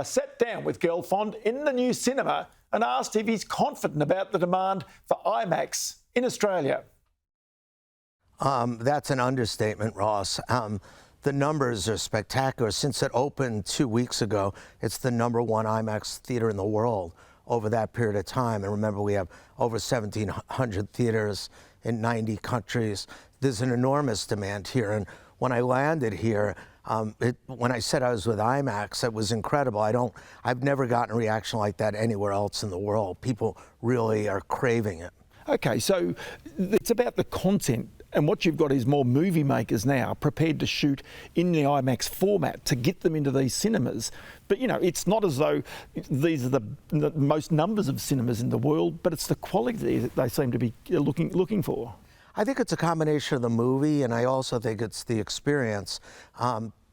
I sat down with Gelfond in the new cinema and asked if he's confident about the demand for IMAX in Australia. That's an understatement, Ross. The numbers are spectacular. Since it opened 2 weeks ago, it's the #1 IMAX theater in the world over that period of time. And remember, we have over 1,700 theaters in 90 countries. There's an enormous demand here. And when I landed here, when I said I was with IMAX, it was incredible. I've never gotten a reaction like that anywhere else in the world. People really are craving it. Okay, so it's about the content, and what you've got is more movie makers now prepared to shoot in the IMAX format to get them into these cinemas. But, you know, it's not as though these are the most numbers of cinemas in the world, but it's the quality that they seem to be looking for. I think it's a combination of the movie, and I also think it's the experience.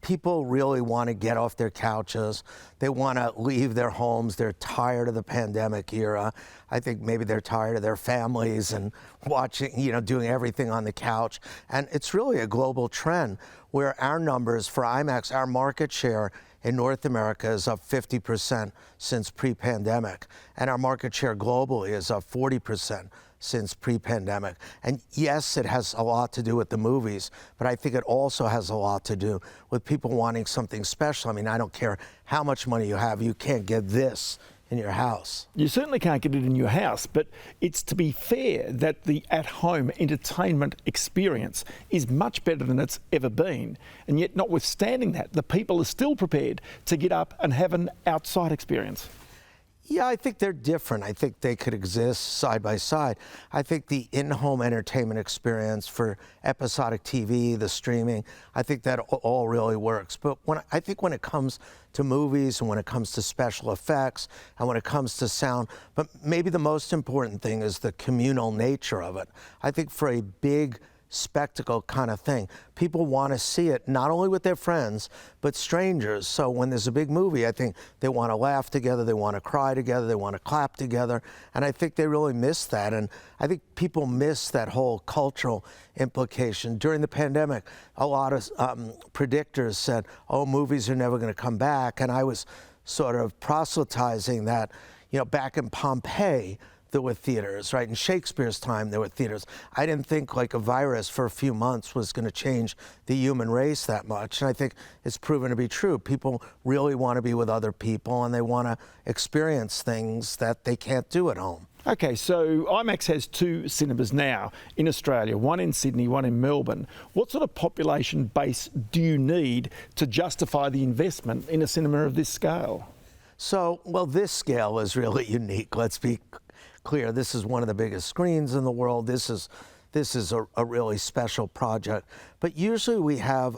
People really want to get off their couches. They want to leave their homes. They're tired of the pandemic era. I think maybe they're tired of their families and watching, doing everything on the couch. And it's really a global trend where our numbers for IMAX, our market share in North America is up 50% since pre-pandemic. And our market share globally is up 40% since pre-pandemic. And yes, it has a lot to do with the movies, but I think it also has a lot to do with people wanting something special. I mean, I don't care how much money you have, you can't get this in your house. You certainly can't get it in your house, but it's to be fair that the at-home entertainment experience is much better than it's ever been. And yet, notwithstanding that, the people are still prepared to get up and have an outside experience. Yeah, I think they're different. I think they could exist side by side. I think the in-home entertainment experience for episodic TV, the streaming, I think that all really works. But I think when it comes to movies and when it comes to special effects and when it comes to sound, but maybe the most important thing is the communal nature of it. I think for a big spectacle kind of thing, people want to see it not only with their friends but strangers. So when there's a big movie, I think they want to laugh together, they want to cry together, they want to clap together, and I think they really miss that. And I think people miss that whole cultural implication. During the pandemic, a lot of predictors said, oh, movies are never going to come back, and I was sort of proselytizing that, back in Pompeii there were theaters, right? In Shakespeare's time, there were theaters. I didn't think like a virus for a few months was going to change the human race that much. And I think it's proven to be true. People really want to be with other people and they want to experience things that they can't do at home. Okay, so IMAX has 2 cinemas now in Australia, one in Sydney, one in Melbourne. What sort of population base do you need to justify the investment in a cinema of this scale? So, well, this scale is really unique. Let's be clear. This is one of the biggest screens in the world. This is a really special project. But usually we have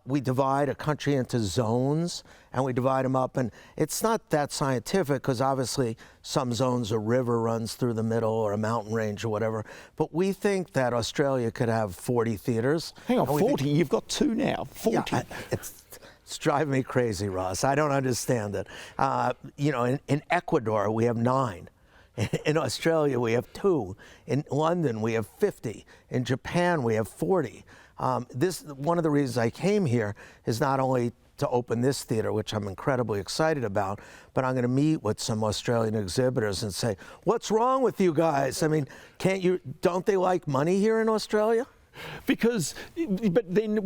we divide a country into zones and we divide them up, and it's not that scientific because obviously some zones a river runs through the middle or a mountain range or whatever. But we think that Australia could have 40 theaters. Hang on, 40? You've got 2 now. 40. Yeah, it's driving me crazy, Ross. I don't understand it. In Ecuador we have 9. In Australia, we have 2. In London, we have 50. In Japan, we have 40. One of the reasons I came here is not only to open this theater, which I'm incredibly excited about, but I'm going to meet with some Australian exhibitors and say, what's wrong with you guys? I mean, don't they like money here in Australia? But then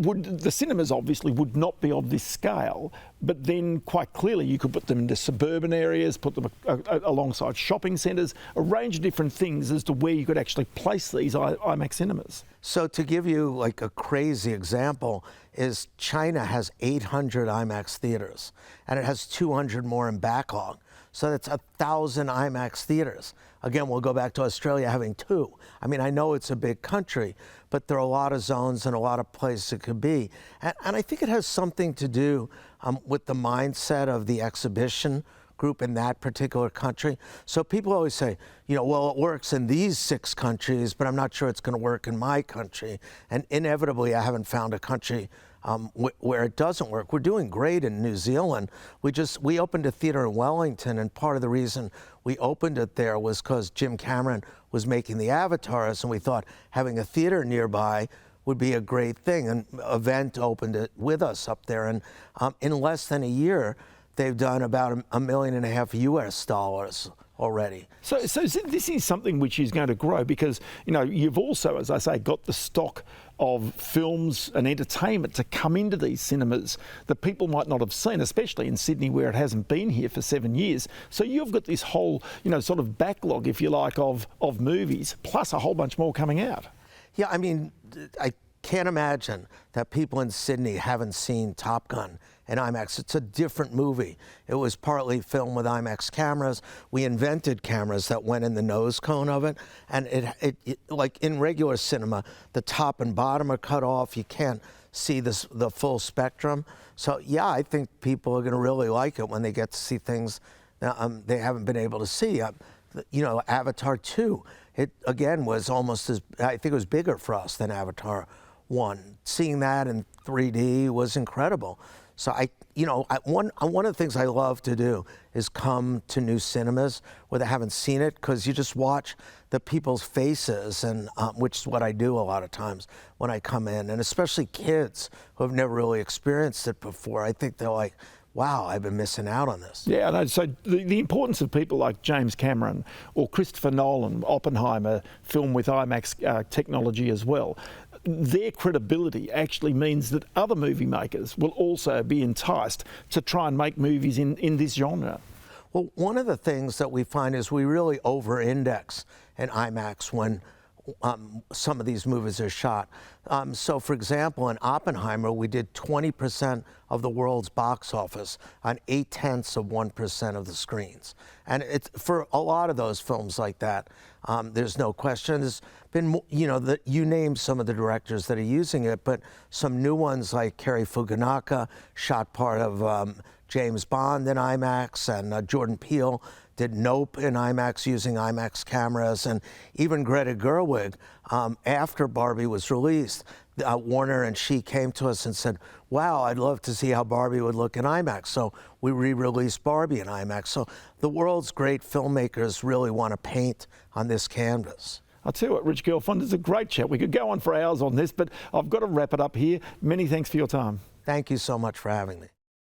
the cinemas obviously would not be of this scale, but then quite clearly you could put them into suburban areas, put them alongside shopping centres, a range of different things as to where you could actually place these IMAX cinemas. So to give you like a crazy example is China has 800 IMAX theaters and it has 200 more in backlog. So that's 1,000 IMAX theaters. Again, we'll go back to Australia having 2. I mean, I know it's a big country, but there are a lot of zones and a lot of places it could be. And I think it has something to do with the mindset of the exhibition group in that particular country. So people always say, well, it works in these 6 countries, but I'm not sure it's going to work in my country. And inevitably, I haven't found a country where it doesn't work. We're doing great in New Zealand. We opened a theater in Wellington, and part of the reason we opened it there was because Jim Cameron was making the Avatars, and we thought having a theater nearby would be a great thing. And Event opened it with us up there, and in less than a year, they've done about $1.5 million US dollars already. So this is something which is going to grow because, you know, you've also, as I say, got the stock of films and entertainment to come into these cinemas that people might not have seen, especially in Sydney where it hasn't been here for 7 years. So you've got this whole, you know, sort of backlog, if you like, of movies, plus a whole bunch more coming out. Yeah, I mean, I can't imagine that people in Sydney haven't seen Top Gun in IMAX. It's a different movie. It was partly filmed with IMAX cameras. We invented cameras that went in the nose cone of it. And it like in regular cinema, the top and bottom are cut off. You can't see the full spectrum. So yeah, I think people are gonna really like it when they get to see things that they haven't been able to see. You know, Avatar 2, it again was almost as, I think it was bigger for us than Avatar 1. Seeing that in 3D was incredible. So one of the things I love to do is come to new cinemas where they haven't seen it, because you just watch the people's faces, and which is what I do a lot of times when I come in, and especially kids who have never really experienced it before. I think they're like, wow, I've been missing out on this. Yeah, I know. So the importance of people like James Cameron or Christopher Nolan, Oppenheimer, film with IMAX technology as well, their credibility actually means that other movie makers will also be enticed to try and make movies in this genre. Well, one of the things that we find is we really over-index in IMAX when some of these movies are shot. So for example, in Oppenheimer, we did 20% of the world's box office on 0.8% of the screens. And it's for a lot of those films like that, there's no question. There's been, you know, you named some of the directors that are using it, but some new ones like Cary Fukunaga shot part of James Bond in IMAX, and Jordan Peele did Nope in IMAX using IMAX cameras, and even Greta Gerwig, after Barbie was released, Warner and she came to us and said, wow, I'd love to see how Barbie would look in IMAX. So we re-released Barbie in IMAX. So the world's great filmmakers really want to paint on this canvas. I'll tell you what, Rich Gelfond, it's a great chat. We could go on for hours on this, but I've got to wrap it up here. Many thanks for your time. Thank you so much for having me.